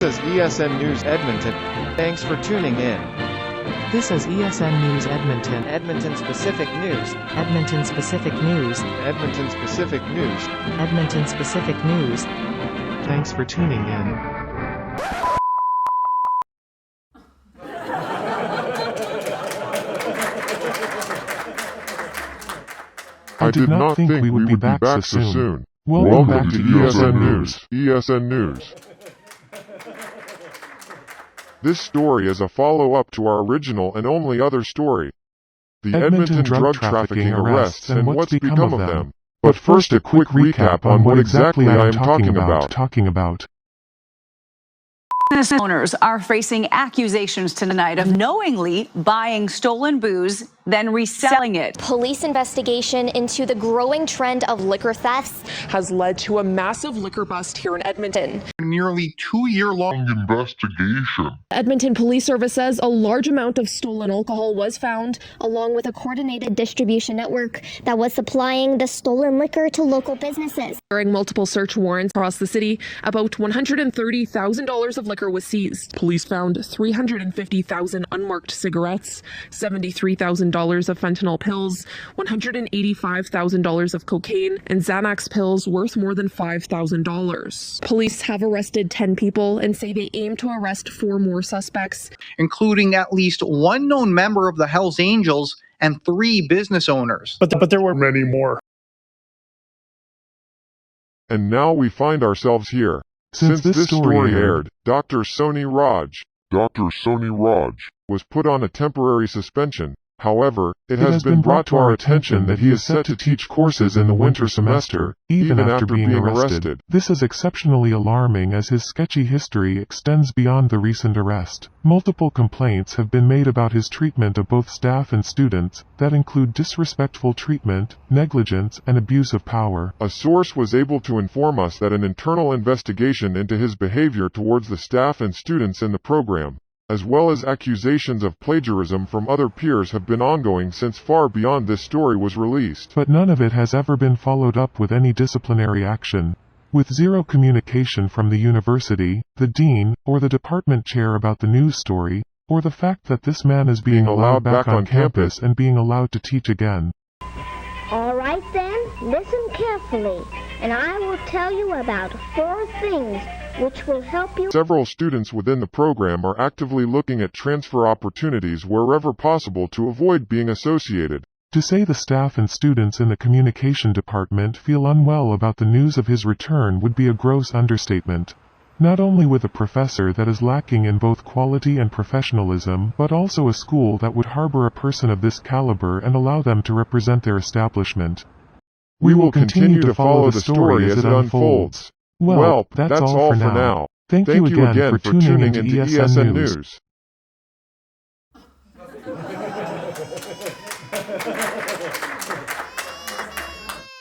This is ESN News Edmonton. Thanks for tuning in. This is ESN News Edmonton. Edmonton specific news. Edmonton specific news. Edmonton specific news. Edmonton specific news. Thanks for tuning in. I did not think we would be back so soon. Welcome back to ESN News. ESN News. This story is a follow-up to our original and only other story, the Edmonton drug trafficking arrests and what's become of them. But first, a quick recap on what exactly I am talking about. Business owners are facing accusations tonight of knowingly buying stolen booze, then reselling it. Police investigation into the growing trend of liquor thefts has led to a massive liquor bust here in Edmonton. Nearly 2-year-long investigation. Edmonton Police Service says a large amount of stolen alcohol was found, along with a coordinated distribution network that was supplying the stolen liquor to local businesses. During multiple search warrants across the city, about $130,000 of liquor was seized. Police found 350,000 unmarked cigarettes, $73,000 of fentanyl pills, $185,000 of cocaine, and Xanax pills worth more than $5,000. Police have arrested 10 people and say they aim to arrest 4 more suspects, including at least one known member of the Hells Angels and 3 business owners. But there were many more. And now we find ourselves here. Since this story aired, Dr. Sony Raj was put on a temporary suspension. However, it has been brought to our attention that he is set to teach courses in the winter semester, even after being arrested. This is exceptionally alarming as his sketchy history extends beyond the recent arrest. Multiple complaints have been made about his treatment of both staff and students that include disrespectful treatment, negligence, and abuse of power. A source was able to inform us that an internal investigation into his behavior towards the staff and students in the program, as well as accusations of plagiarism from other peers, have been ongoing since far beyond this story was released. But none of it has ever been followed up with any disciplinary action. With zero communication from the university, the dean, or the department chair about the news story, or the fact that this man is being allowed back on campus and being allowed to teach again. All right then, listen carefully, and I will tell you about 4 things which will help you. Several students within the program are actively looking at transfer opportunities wherever possible to avoid being associated. To say the staff and students in the communication department feel unwell about the news of his return would be a gross understatement. Not only with a professor that is lacking in both quality and professionalism, but also a school that would harbor a person of this caliber and allow them to represent their establishment. We will continue to follow the story as it unfolds. Well, that's all for now. Thank you again for tuning into ESN News.